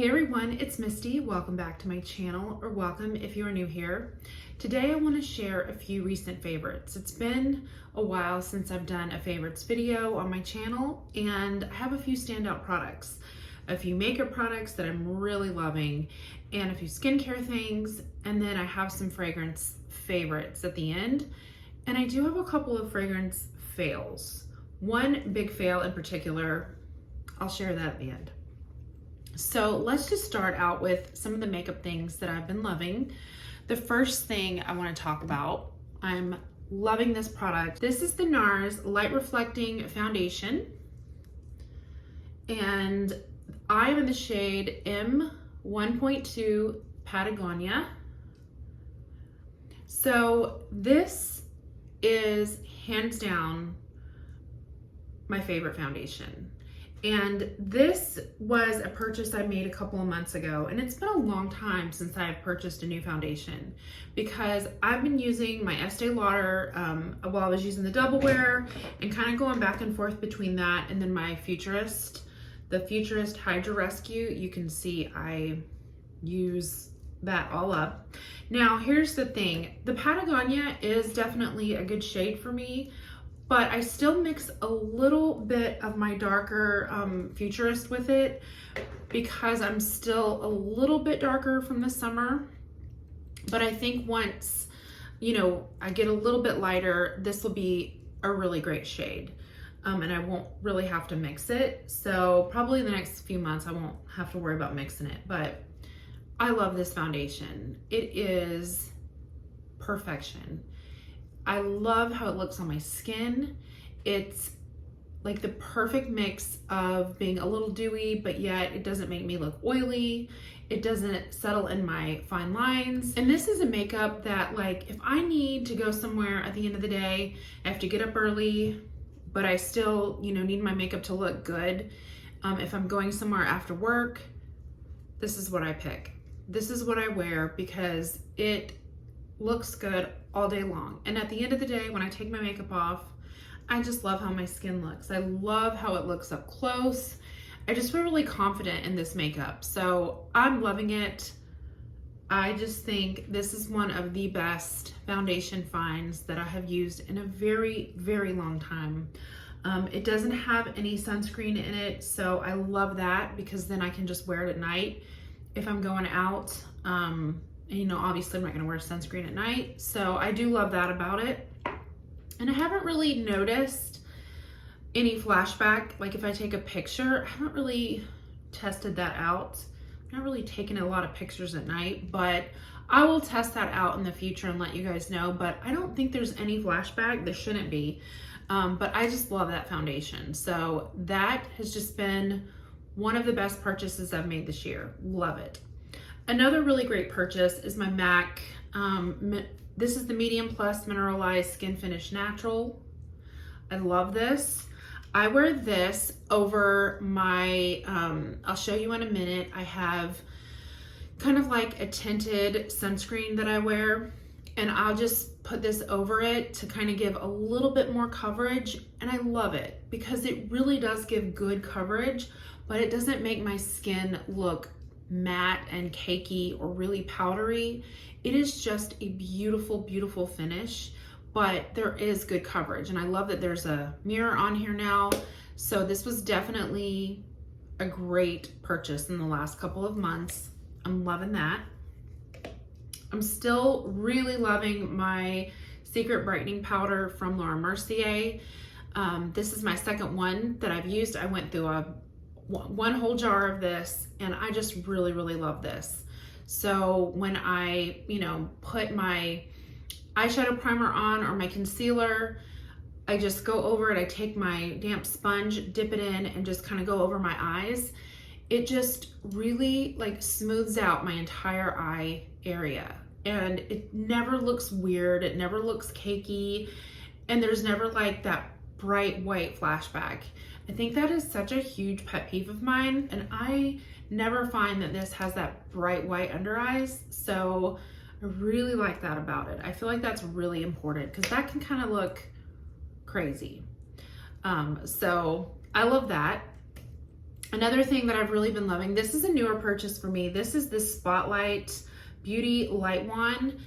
Hey everyone, it's Misty. Welcome back to my channel, or welcome if you are new here. Today I want to share a few recent favorites. It's been a while since I've done a favorites video on my channel, and I have a few standout products. A few makeup products that I'm really loving, and a few skincare things, and then I have some fragrance favorites at the end. And I do have a couple of fragrance fails. One big fail in particular, I'll share that at the end. So let's just start out with some of the makeup things that I've been loving. The first thing I want to talk about, I'm loving this product. This is the Nars Light Reflecting Foundation, and I am in the shade M1.2 Patagonia. So this is hands down my favorite foundation. And this was a purchase I made a couple of months ago, and it's been a long time since I've purchased a new foundation because I've been using my Estee Lauder while I was using the Double Wear and kind of going back and forth between that and then my the Futurist Hydra Rescue. You can see I use that all up. Now here's the thing, the Patagonia is definitely a good shade for me, but I still mix a little bit of my darker Futurist with it because I'm still a little bit darker from the summer. But I think once, I get a little bit lighter, this will be a really great shade. And I won't really have to mix it. So probably the next few months, I won't have to worry about mixing it. But I love this foundation. It is perfection. I love how it looks on my skin. It's like the perfect mix of being a little dewy, but yet it doesn't make me look oily. It doesn't settle in my fine lines. And this is a makeup that, like, if I need to go somewhere at the end of the day, I have to get up early, but I still, need my makeup to look good. If I'm going somewhere after work, this is what I pick. This is what I wear because it looks good all day long. And at the end of the day, when I take my makeup off, I just love how my skin looks. I love how it looks up close. I just feel really confident in this makeup. So I'm loving it. I just think this is one of the best foundation finds that I have used in a very, very long time. It doesn't have any sunscreen in it, so I love that because then I can just wear it at night if I'm going out. Obviously I'm not gonna wear sunscreen at night. So I do love that about it. And I haven't really noticed any flashback. Like if I take a picture, I haven't really tested that out. I'm not really taking a lot of pictures at night, but I will test that out in the future and let you guys know. But I don't think there's any flashback. There shouldn't be. But I just love that foundation. So that has just been one of the best purchases I've made this year. Love it. Another really great purchase is my MAC. This is the Medium Plus Mineralized Skin Finish Natural. I love this. I wear this over my, I'll show you in a minute. I have kind of like a tinted sunscreen that I wear, and I'll just put this over it to kind of give a little bit more coverage. And I love it because it really does give good coverage, but it doesn't make my skin look matte and cakey or really powdery. It is just a beautiful, beautiful finish, but there is good coverage. And I love that there's a mirror on here now. So this was definitely a great purchase in the last couple of months. I'm loving that. I'm still really loving my Secret Brightening Powder from Mercier. This is my second one that I've used. I went through one whole jar of this, and I just really, really love this. So when I, put my eyeshadow primer on or my concealer, I just go over it. I take my damp sponge, dip it in, and just kind of go over my eyes. It just really smooths out my entire eye area, and it never looks weird. It never looks cakey, and there's never that bright white flashback. I think that is such a huge pet peeve of mine, and I never find that this has that bright white under eyes. So I really like that about it. I feel like that's really important because that can kind of look crazy. So I love that. Another thing that I've really been loving, this is a newer purchase for me. This is the Spotlight Beauty Light Wand.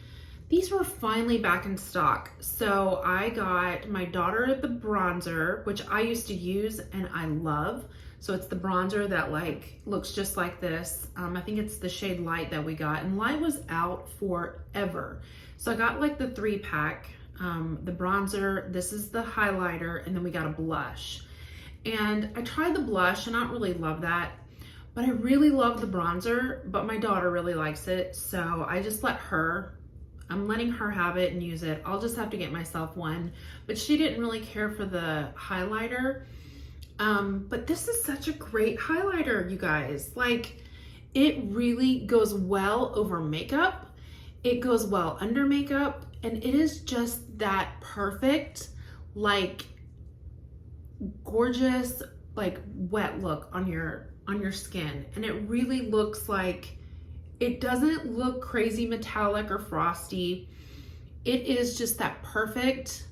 These were finally back in stock. So I got my daughter the bronzer, which I used to use and I love. So it's the bronzer that like looks just like this. I think it's the shade Light that we got, and Light was out forever. So I got like the 3-pack, the bronzer, this is the highlighter, and then we got a blush. And I tried the blush and I don't really love that, but I really love the bronzer, but my daughter really likes it. So I just I'm letting her have it and use it. I'll just have to get myself one, but she didn't really care for the highlighter. But this is such a great highlighter, you guys. Like, it really goes well over makeup. It goes well under makeup, and it is just that perfect, like, gorgeous, like, wet look on your skin. And it really looks like, it doesn't look crazy metallic or frosty. It is just that perfect,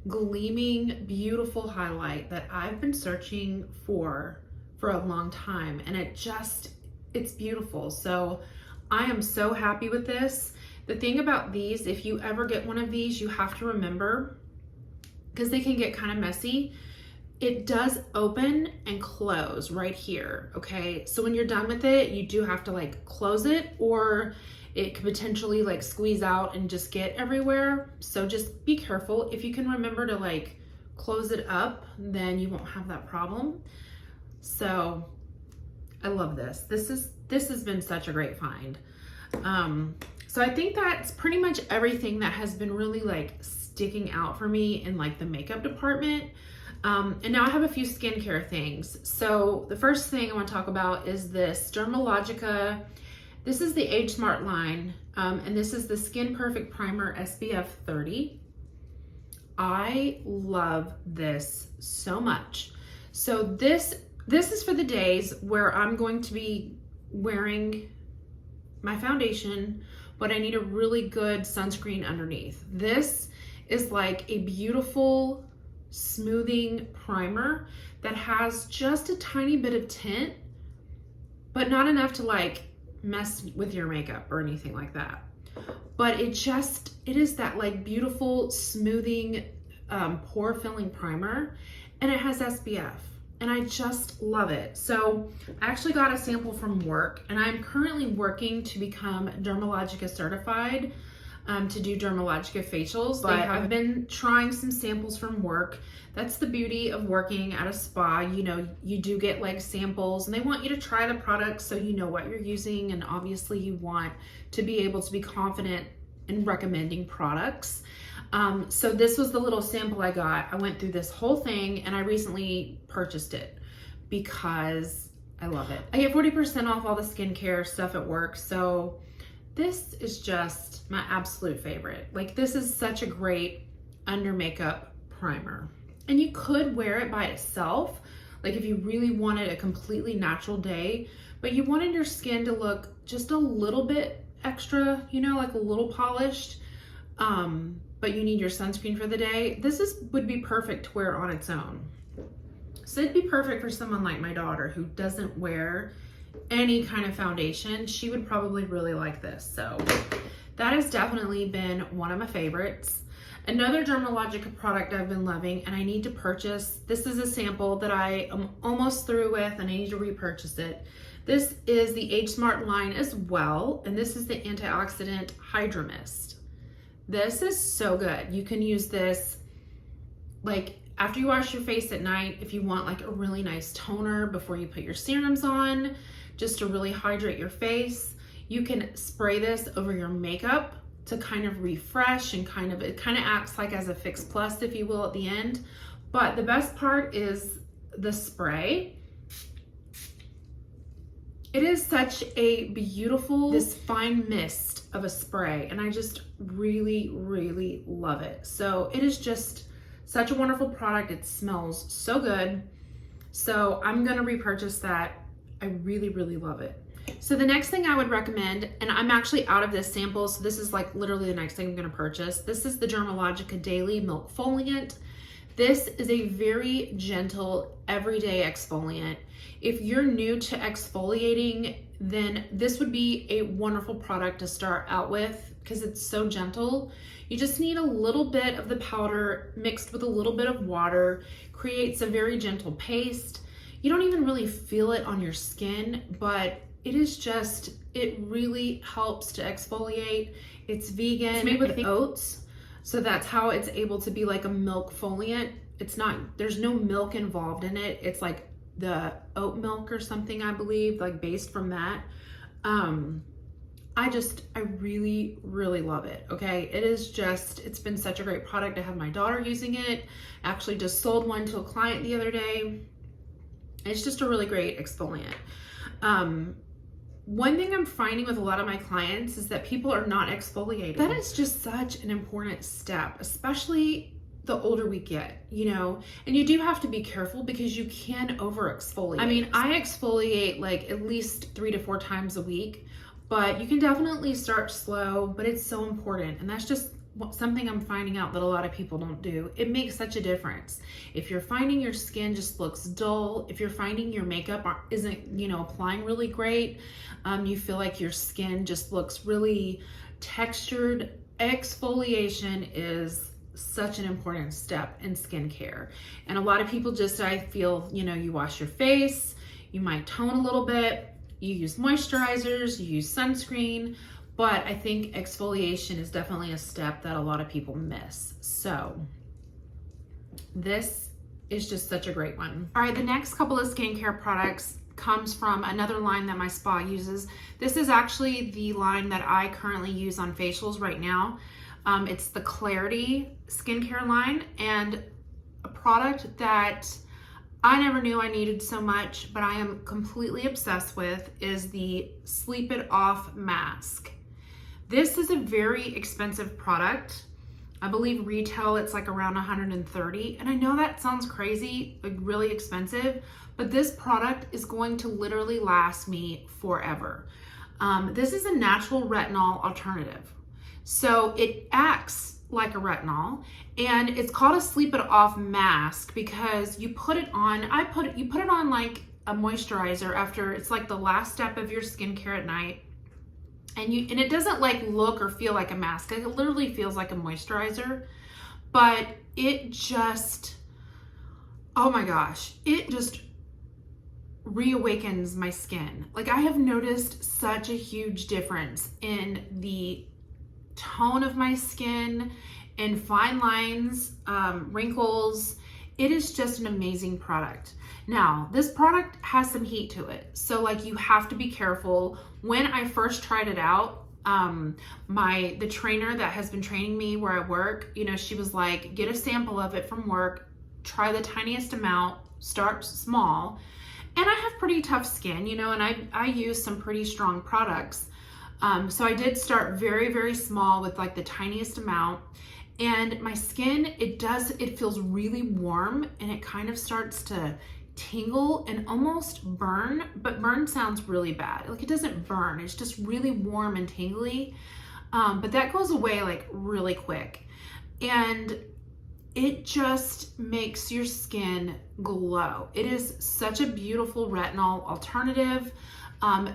gleaming, beautiful highlight that I've been searching for a long time, and it's beautiful. So I am so happy with this. The thing about these, if you ever get one of these, you have to remember, because they can get kind of messy, it does open and close right here, okay? So when you're done with it, you do have to like close it, or it could potentially like squeeze out and just get everywhere. So just be careful. If you can remember to like close it up, then you won't have that problem. So I love this. This has been such a great find. So I think that's pretty much everything that has been really like sticking out for me in like the makeup department. And now I have a few skincare things. So the first thing I want to talk about is this Dermalogica. This is the Age Smart line, and this is the Skin Perfect Primer SPF 30. I love this so much. So this is for the days where I'm going to be wearing my foundation, but I need a really good sunscreen underneath. This is like a beautiful smoothing primer that has just a tiny bit of tint, but not enough to like mess with your makeup or anything like that. But it is that like beautiful smoothing pore filling primer, and it has SPF, and I just love it. So I actually got a sample from work, and I'm currently working to become Dermalogica certified, to do Dermalogica facials. But I've been trying some samples from work. That's the beauty of working at a spa. You know, you do get like samples, and they want you to try the products so you know what you're using, and obviously you want to be able to be confident in recommending products. So this was the little sample I got. I went through this whole thing, and I recently purchased it because I love it. I get 40% off all the skincare stuff at work, so this is just my absolute favorite. Like, this is such a great under makeup primer. And you could wear it by itself, like if you really wanted a completely natural day, but you wanted your skin to look just a little bit extra, you know, like a little polished, but you need your sunscreen for the day. Would be perfect to wear on its own. So it'd be perfect for someone like my daughter who doesn't wear any kind of foundation. She would probably really like this. So that has definitely been one of my favorites. Another Dermalogica product I've been loving and I need to purchase, this is a sample that I am almost through with and I need to repurchase it. This is the Age Smart line as well, and this is the Antioxidant Hydra Mist. This is so good. You can use this like after you wash your face at night, if you want like a really nice toner before you put your serums on, just to really hydrate your face. You can spray this over your makeup to kind of refresh and it kind of acts like as a Fix Plus, if you will, at the end. But the best part is the spray. It is such a beautiful, this fine mist of a spray, and I just really, really love it. So it is just such a wonderful product. It smells so good. So I'm gonna repurchase that. I really, really love it. So the next thing I would recommend, and I'm actually out of this sample, so this is like literally the next thing I'm gonna purchase. This is the Dermalogica Daily Milk Foliant. This is a very gentle, everyday exfoliant. If you're new to exfoliating, then this would be a wonderful product to start out with because it's so gentle. You just need a little bit of the powder mixed with a little bit of water, creates a very gentle paste. You don't even really feel it on your skin, but it is just, it really helps to exfoliate. It's vegan. It's made with oats, so that's how it's able to be like a milk foliant. It's not, there's no milk involved in it. It's like the oat milk or something, I believe, like based from that. I really, really love it, okay? It is just, it's been such a great product. I have my daughter using it. I actually just sold one to a client the other day. It's just a really great exfoliant. One thing I'm finding with a lot of my clients is that people are not exfoliating. That is just such an important step, especially the older we get, you know, and you do have to be careful because you can over exfoliate. I mean, I exfoliate like at least 3 to 4 times a week, but you can definitely start slow, but it's so important. And that's just something I'm finding out that a lot of people don't do. It makes such a difference. If you're finding your skin just looks dull, if you're finding your makeup isn't, you know, applying really great, you feel like your skin just looks really textured, exfoliation is such an important step in skincare. And a lot of people just, I feel, you know, you wash your face, you might tone a little bit, you use moisturizers, you use sunscreen, but I think exfoliation is definitely a step that a lot of people miss. So this is just such a great one. All right, the next couple of skincare products comes from another line that my spa uses. This is actually the line that I currently use on facials right now. It's the Clarity skincare line, and a product that I never knew I needed so much, but I am completely obsessed with, is the Sleep It Off mask. This is a very expensive product. I believe retail it's like around $130, and I know that sounds crazy, like really expensive, but this product is going to literally last me forever. This is a natural retinol alternative. So it acts like a retinol, and it's called a Sleep It Off mask because you put it on, you put it on like a moisturizer after, it's like the last step of your skincare at night. And it doesn't like look or feel like a mask. It literally feels like a moisturizer, but it just, oh my gosh, it just reawakens my skin. Like I have noticed such a huge difference in the tone of my skin and fine lines, wrinkles. It is just an amazing product. Now, this product has some heat to it. So like you have to be careful. When I first tried it out, the trainer that has been training me where I work, you know, she was like, get a sample of it from work, try the tiniest amount, start small. And I have pretty tough skin, you know, and I use some pretty strong products. So I did start very, very small with like the tiniest amount, and my skin, it feels really warm, and it kind of starts to tingle and almost burn, but burn sounds really bad. Like it doesn't burn, it's just really warm and tingly. But that goes away like really quick. And it just makes your skin glow. It is such a beautiful retinol alternative.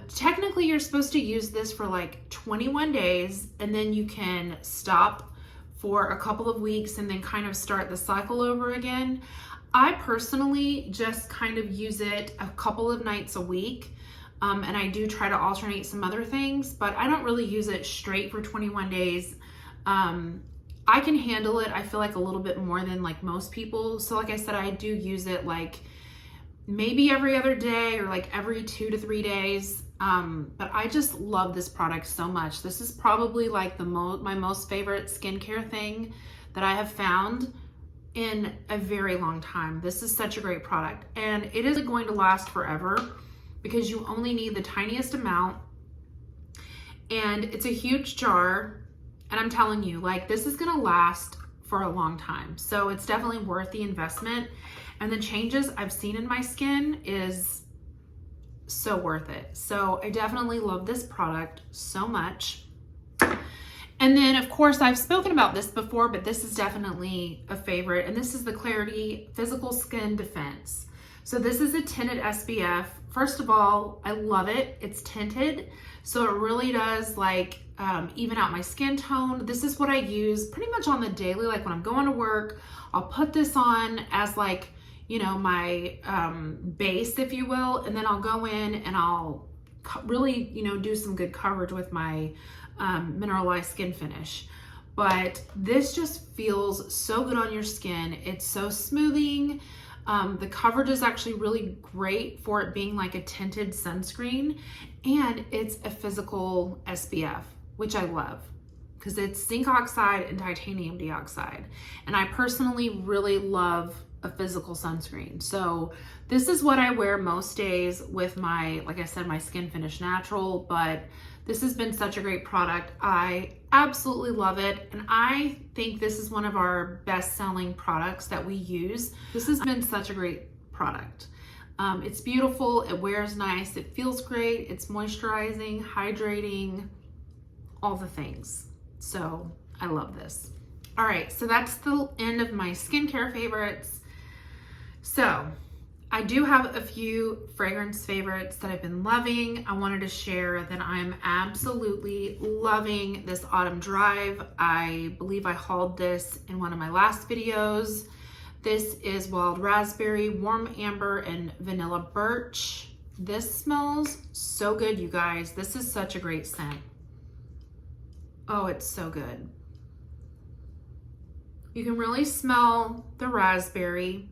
Technically you're supposed to use this for like 21 days and then you can stop for a couple of weeks and then kind of start the cycle over again. I personally just kind of use it a couple of nights a week. And I do try to alternate some other things, but I don't really use it straight for 21 days. I can handle it, I feel like, a little bit more than like most people. So like I said, I do use it like maybe every other day or like every 2 to 3 days. But I just love this product so much. This is probably like my most favorite skincare thing that I have found in a very long time. This is such a great product, and it is going to last forever because you only need the tiniest amount, and it's a huge jar. And I'm telling you, like, this is gonna last for a long time. So it's definitely worth the investment. And the changes I've seen in my skin is so worth it. So I definitely love this product so much. And then, of course, I've spoken about this before, but this is definitely a favorite. And this is the Clarity Physical Skin Defense. So this is a tinted SPF. First of all, I love it. It's tinted, so it really does like even out my skin tone. This is what I use pretty much on the daily. Like when I'm going to work, I'll put this on as like, you know, my base, if you will. And then I'll go in and I'll really, you know, do some good coverage with my mineralized skin finish. But this just feels so good on your skin. It's so smoothing. The coverage is actually really great for it being like a tinted sunscreen, and it's a physical SPF, which I love because it's zinc oxide and titanium dioxide. And I personally really love a physical sunscreen. So this is what I wear most days with my, like I said, my Skin Finish Natural, but this has been such a great product. I absolutely love it. And I think this is one of our best-selling products that we use. This has been such a great product. It's beautiful, it wears nice, it feels great, it's moisturizing, hydrating, all the things. So I love this. All right, so that's the end of my skincare favorites. So I do have a few fragrance favorites that I've been loving. I wanted to share that I'm absolutely loving this Autumn Drive. I believe I hauled this in one of my last videos. This is Wild Raspberry, Warm Amber, and Vanilla Birch. This smells so good, you guys. This is such a great scent. Oh, it's so good. You can really smell the raspberry,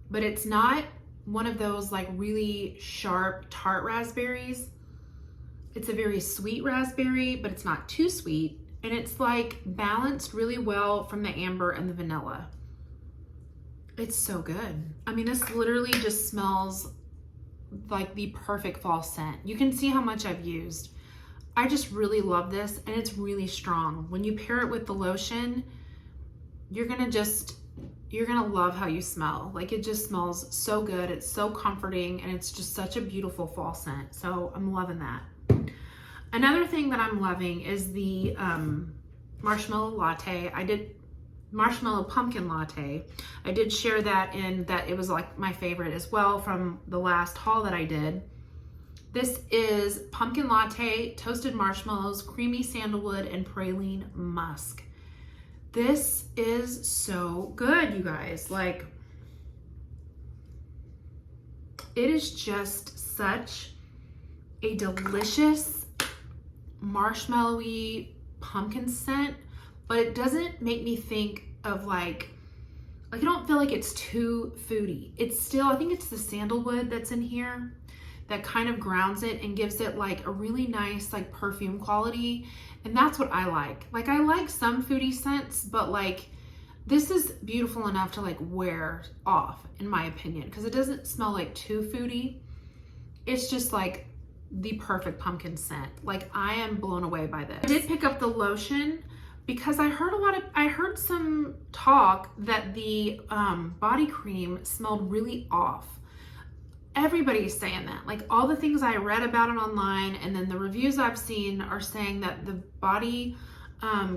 but it's not one of those like really sharp tart raspberries. It's a very sweet raspberry, but it's not too sweet. And it's like balanced really well from the amber and the vanilla. It's so good. I mean, this literally just smells like the perfect fall scent. You can see how much I've used. I just really love this, and it's really strong. When you pair it with the lotion, you're gonna love how you smell. Like, it just smells so good. It's so comforting, and it's just such a beautiful fall scent. So I'm loving that. Another thing that I'm loving is the Marshmallow Latte. Marshmallow Pumpkin Latte. I did share that in that it was like my favorite as well from the last haul that I did. This is pumpkin latte, toasted marshmallows, creamy sandalwood, and praline musk. This is so good, you guys. Like, it is just such a delicious marshmallowy pumpkin scent, but it doesn't make me think of like I don't feel like it's too foody. It's still, I think it's the sandalwood that's in here that kind of grounds it and gives it like a really nice like perfume quality. And that's what I like. Like, I like some foodie scents, but like this is beautiful enough to like wear off, in my opinion, because it doesn't smell like too foodie. It's just like the perfect pumpkin scent. Like, I am blown away by this. I did pick up the lotion because I heard some talk that the body cream smelled really off. Everybody's saying that. Like, all the things I read about it online and then the reviews I've seen are saying that the body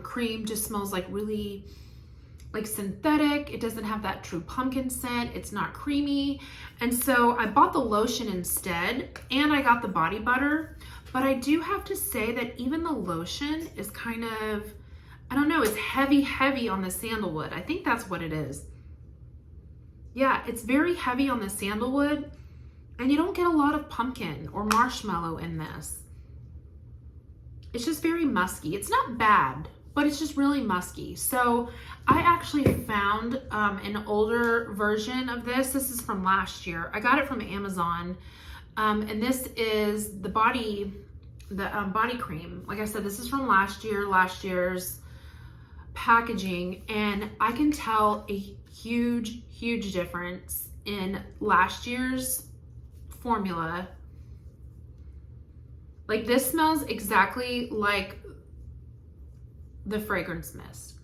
cream just smells like really like synthetic. It doesn't have that true pumpkin scent. It's not creamy. And so I bought the lotion instead, and I got the body butter. But I do have to say that even the lotion is kind of, I don't know, it's heavy on the sandalwood. I think that's what it is. Yeah, it's very heavy on the sandalwood, and you don't get a lot of pumpkin or marshmallow in this. It's just very musky. It's not bad, but it's just really musky. So I actually found an older version of this. This is from last year. I got it from Amazon, and this is the body cream. Like I said, this is from last year's packaging, and I can tell a huge difference in last year's formula. Like, this smells exactly like the fragrance mist.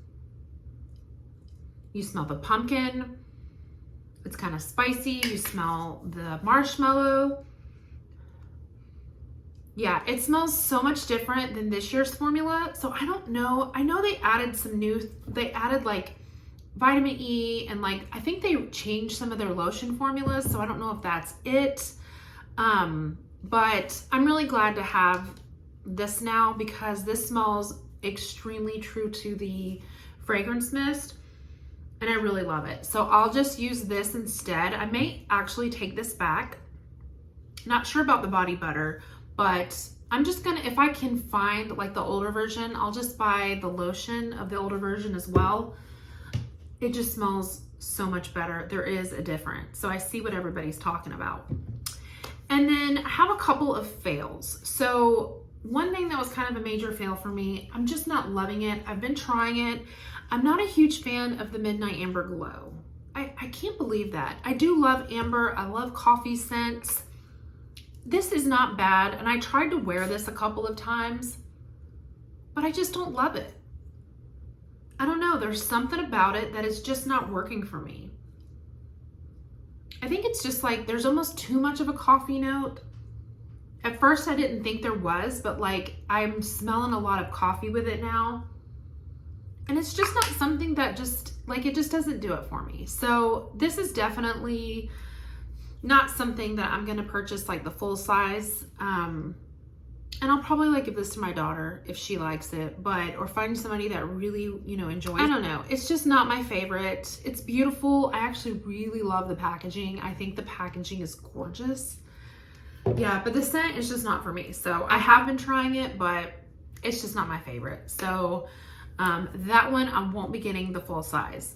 You smell the pumpkin, it's kind of spicy. You smell the marshmallow. Yeah, it smells so much different than this year's formula. So I don't know. I know they added they added like vitamin E and like, I think they changed some of their lotion formulas. So I don't know if that's it. But I'm really glad to have this now because this smells extremely true to the fragrance mist. And I really love it. So I'll just use this instead. I may actually take this back. Not sure about the body butter, but I'm just gonna, if I can find like the older version, I'll just buy the lotion of the older version as well. It just smells so much better. There is a difference. So I see what everybody's talking about. And then I have a couple of fails. So one thing that was kind of a major fail for me, I'm just not loving it. I've been trying it. I'm not a huge fan of the Midnight Amber Glow. I can't believe that. I do love amber. I love coffee scents. This is not bad, and I tried to wear this a couple of times, but I just don't love it. I don't know, there's something about it that is just not working for me. I think it's just like, there's almost too much of a coffee note. At first I didn't think there was, but like I'm smelling a lot of coffee with it now. And it's just not something that just, like it just doesn't do it for me. So this is definitely not something that I'm gonna purchase like the full size. And I'll probably like give this to my daughter if she likes it, or find somebody that really, you know, enjoys it. I don't know, it's just not my favorite. It's beautiful. I actually really love the packaging. I think the packaging is gorgeous. Yeah, but the scent is just not for me. So I have been trying it, but it's just not my favorite. So that one I won't be getting the full size.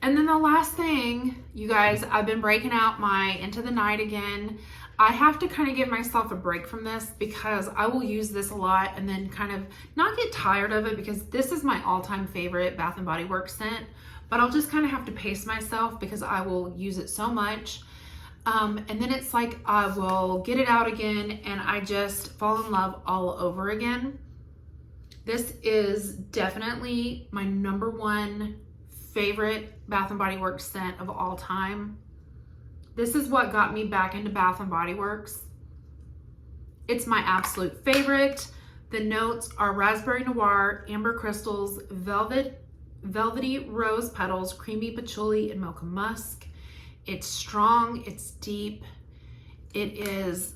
And then the last thing, you guys, I've been breaking out my Into the Night again. I have to kind of give myself a break from this because I will use this a lot and then kind of not get tired of it because this is my all-time favorite Bath & Body Works scent, but I'll just kind of have to pace myself because I will use it so much. And then it's like I will get it out again and I just fall in love all over again. This is definitely my #1 favorite Bath & Body Works scent of all time. This is what got me back into Bath & Body Works. It's my absolute favorite. The notes are raspberry noir, amber crystals, velvety rose petals, creamy patchouli, and mocha musk. It's strong, it's deep, it is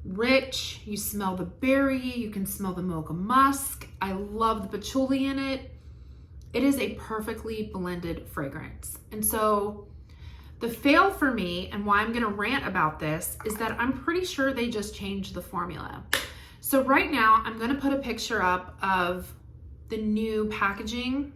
rich. You smell the berry, you can smell the mocha musk. I love the patchouli in it. It is a perfectly blended fragrance. And so the fail for me and why I'm gonna rant about this is that I'm pretty sure they just changed the formula. So right now I'm gonna put a picture up of the new packaging.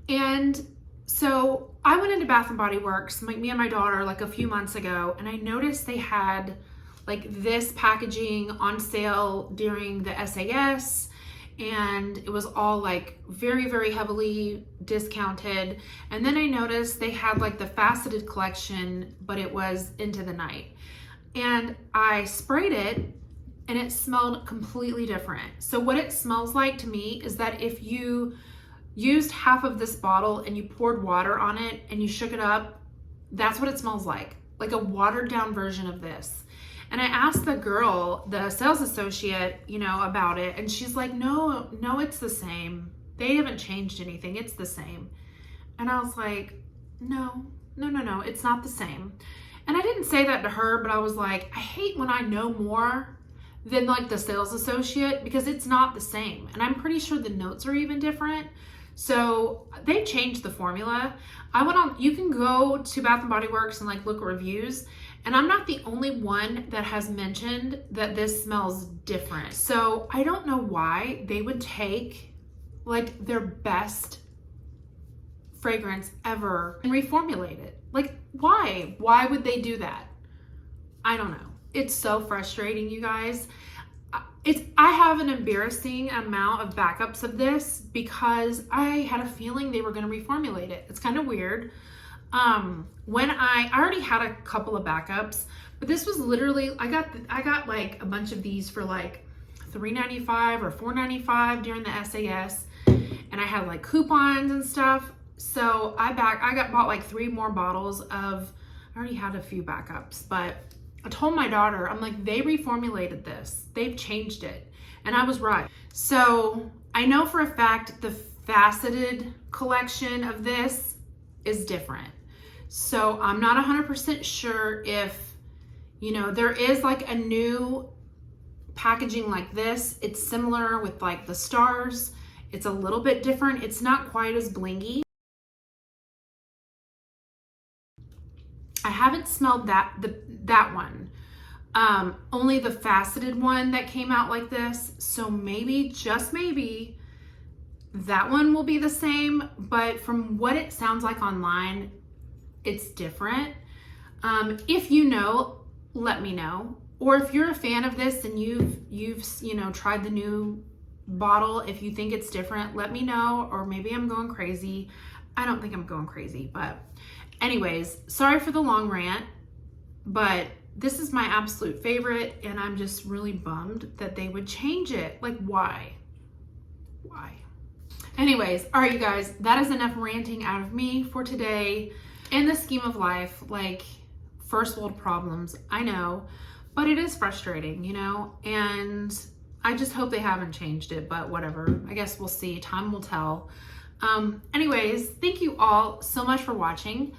And so I went into Bath & Body Works, me and my daughter, like a few months ago, and I noticed they had like this packaging on sale during the SAS, and it was all like very, very heavily discounted. And then I noticed they had like the faceted collection, but it was Into the Night. And I sprayed it and it smelled completely different. So what it smells like to me is that if you used half of this bottle and you poured water on it and you shook it up, that's what it smells like a watered down version of this. And I asked the girl, the sales associate, you know, about it, and she's like, no, it's the same. They haven't changed anything, it's the same. And I was like, no, it's not the same. And I didn't say that to her, but I was like, I hate when I know more than like the sales associate because it's not the same. And I'm pretty sure the notes are even different. So they changed the formula. I went on, you can go to Bath & Body Works and like look at reviews, and I'm not the only one that has mentioned that this smells different. So I don't know why they would take like their best fragrance ever and reformulate it. Like why? Why would they do that? I don't know. It's so frustrating, you guys. I have an embarrassing amount of backups of this because I had a feeling they were going to reformulate it. It's kind of weird. When I already had a couple of backups, but this was literally, I got like a bunch of these for like $3.95 or $4.95 during the SAS, and I had like coupons and stuff. So I bought like 3 more bottles of I already had a few backups, but I told my daughter, I'm like, they reformulated this. They've changed it. And I was right. So I know for a fact the faceted collection of this is different. So I'm not 100% sure if, you know, there is like a new packaging like this. It's similar with like the stars. It's a little bit different. It's not quite as blingy. I haven't smelled that one. Only the faceted one that came out like this. So maybe, just maybe, that one will be the same, but from what it sounds like online, it's different. If you know, let me know. Or if you're a fan of this and you've you know, tried the new bottle, if you think it's different, let me know. Or maybe I'm going crazy. I don't think I'm going crazy, but anyways, sorry for the long rant, but this is my absolute favorite, and I'm just really bummed that they would change it. Like, why? Why? Anyways, all right, you guys, that is enough ranting out of me for today. In the scheme of life, like, first world problems, I know, but it is frustrating, you know, and I just hope they haven't changed it, but whatever. I guess we'll see. Time will tell. Anyways, thank you all so much for watching.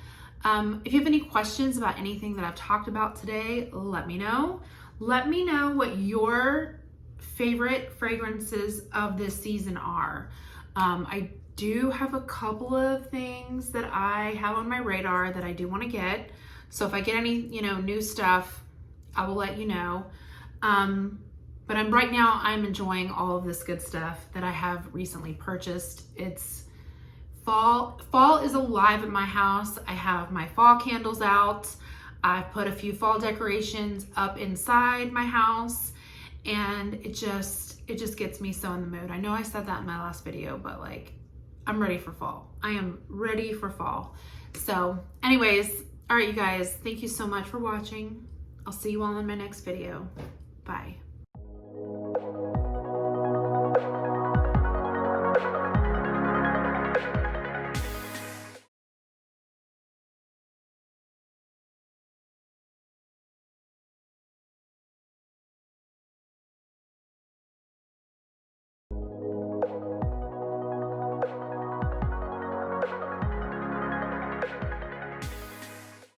If you have any questions about anything that I've talked about today, let me know. Let me know what your favorite fragrances of this season are. I do have a couple of things that I have on my radar that I do want to get. So if I get any, you know, new stuff, I will let you know. But right now I'm enjoying all of this good stuff that I have recently purchased. It's fall. Fall is alive at my house. I have my fall candles out. I've put a few fall decorations up inside my house, and it just gets me so in the mood. I know I said that in my last video, but like, I'm ready for fall. I am ready for fall. So anyways, all right, you guys, thank you so much for watching. I'll see you all in my next video. Bye.